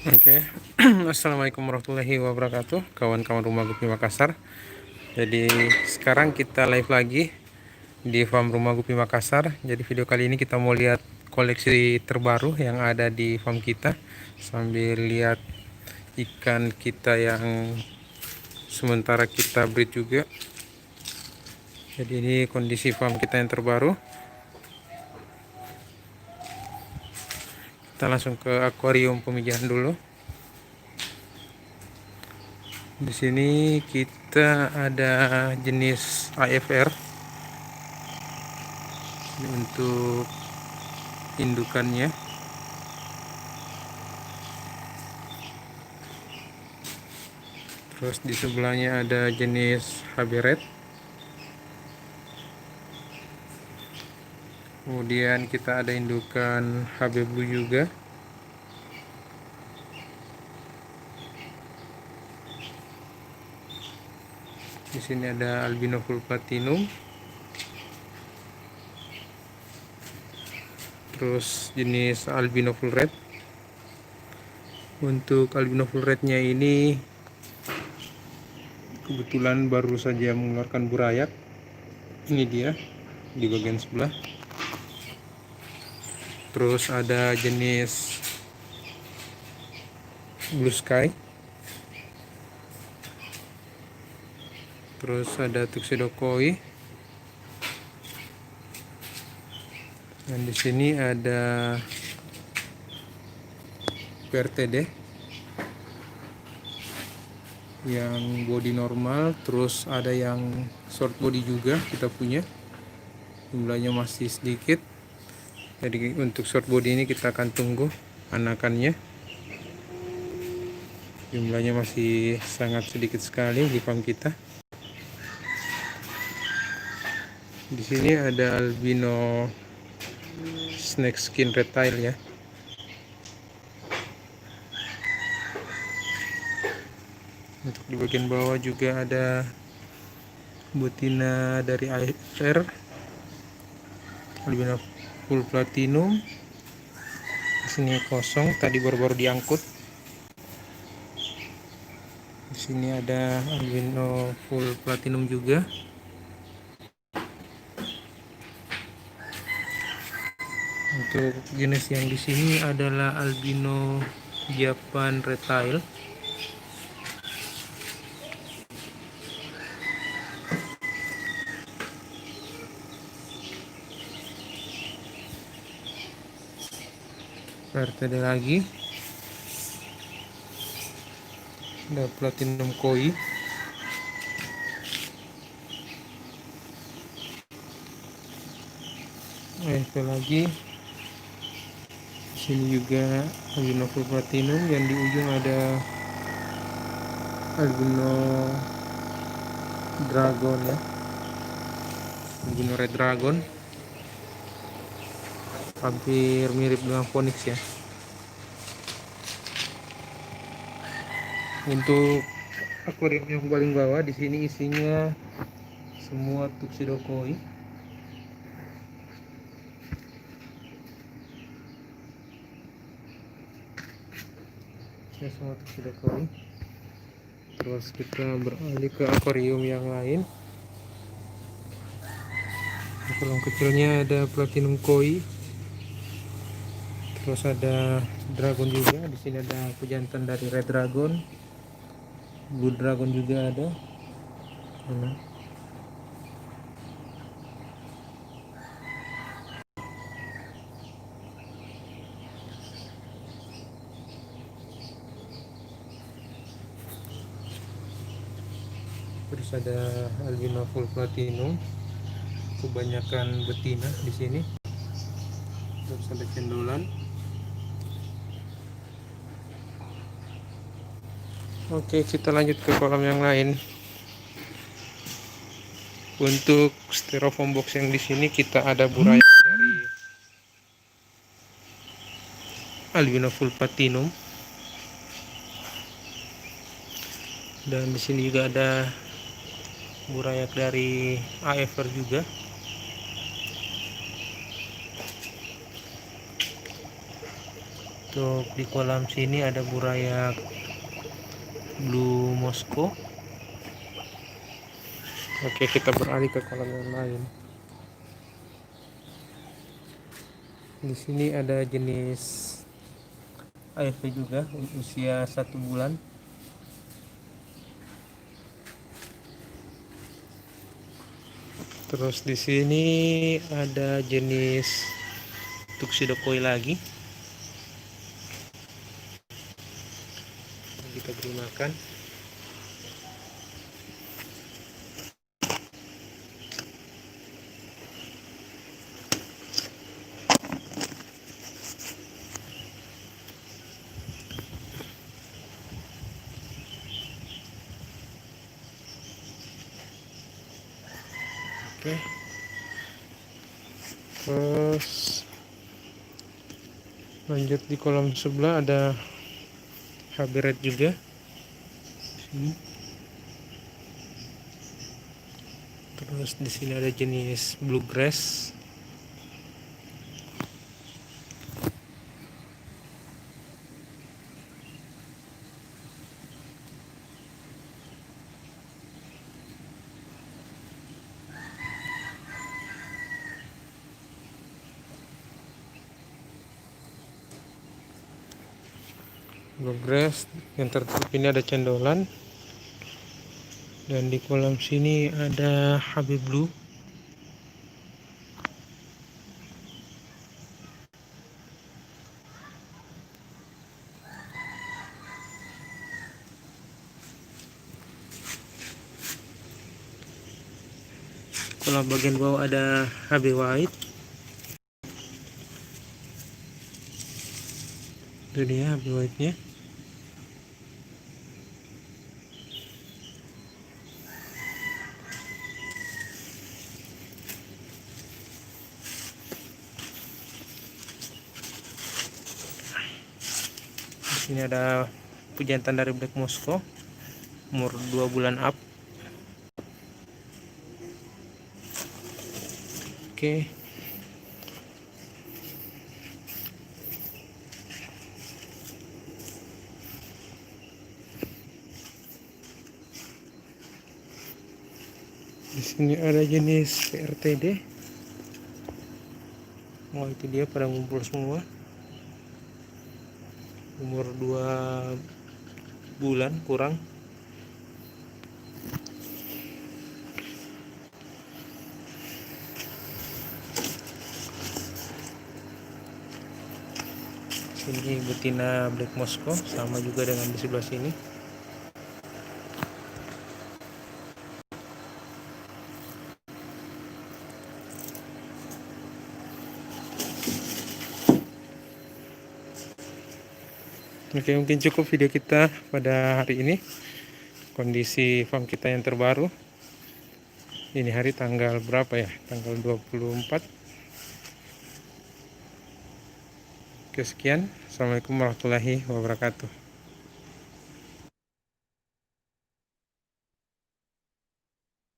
Oke, Assalamualaikum warahmatullahi wabarakatuh, kawan-kawan Rumah Gupi Makassar. Jadi sekarang kita live lagi di farm Rumah Gupi Makassar. Jadi video kali ini kita mau lihat koleksi terbaru yang ada di farm kita, sambil lihat ikan kita yang sementara kita breed juga. Jadi ini kondisi farm kita yang terbaru. Kita langsung ke akuarium pemijahan dulu. Di sini kita ada jenis AFR. Ini untuk indukannya. Terus di sebelahnya ada jenis HB Red. Kemudian kita ada indukan HB Blue juga. Di sini ada albino full platinum. Terus jenis albino full red. Untuk albino full rednya ini kebetulan baru saja mengeluarkan burayak. Ini dia di bagian sebelah. Terus ada jenis blue sky. Terus ada tuxedo koi. Dan di sini ada PRTD yang body normal, terus ada yang short body juga kita punya. Jumlahnya masih sedikit. Jadi untuk short body ini kita akan tunggu anakannya. Jumlahnya masih sangat sedikit sekali di farm kita. Di sini ada albino snake skin reptile ya. Untuk di bagian bawah juga ada betina dari AFR albino full platinum. Di sini kosong, tadi baru-baru diangkut. Di sini ada albino full platinum juga. Untuk jenis yang di sini adalah albino Japan reptile. Ada lagi, ada platinum koi. Itu lagi. Di sini juga albino full platinum, yang di ujung ada albino dragon ya, albino red dragon, hampir mirip dengan phoenix ya. Untuk akuarium yang paling bawah, di sini isinya semua tuxedo koi. Semua tuxedo koi. Terus kita beralih ke akuarium yang lain. Di kolam kecilnya ada platinum koi. Terus ada dragon juga. Di sini ada pejantan dari red dragon, blue dragon juga ada. Terus ada albino full platinum, kebanyakan betina di sini. Terus ada cendolan. Oke, kita lanjut ke kolam yang lain. Untuk styrofoam box yang di sini kita ada burayak dari albino full platinum. Dan di sini juga ada burayak dari AFR juga. Untuk di kolam sini ada burayak Blue Moscow. Oke, kita beralih ke kolam yang lain. Di sini ada jenis AFP juga, usia 1 bulan. Terus di sini ada jenis tuxedo koi lagi. Kita beri makan. Oke. Terus lanjut di kolam sebelah ada haberet juga. Sini. Terus di sini ada jenis bluegrass. Bluegrass yang tertutup ini ada cendolan, dan di kolam sini ada Habib Blue. Kolam bagian bawah ada HB White. Itu dia HB White nya. Ini ada pejantan dari Black Moscow, umur 2 bulan up. Oke. Di sini ada jenis PRTD. Oh, itu dia pada ngumpul semua. Umur 2 bulan kurang. Ini betina Black Moscow, sama juga dengan di sebelah sini. Oke, mungkin cukup video kita pada hari ini. Kondisi farm kita yang terbaru. Ini hari tanggal berapa ya? Tanggal 24. Oke, sekian. Assalamualaikum warahmatullahi wabarakatuh.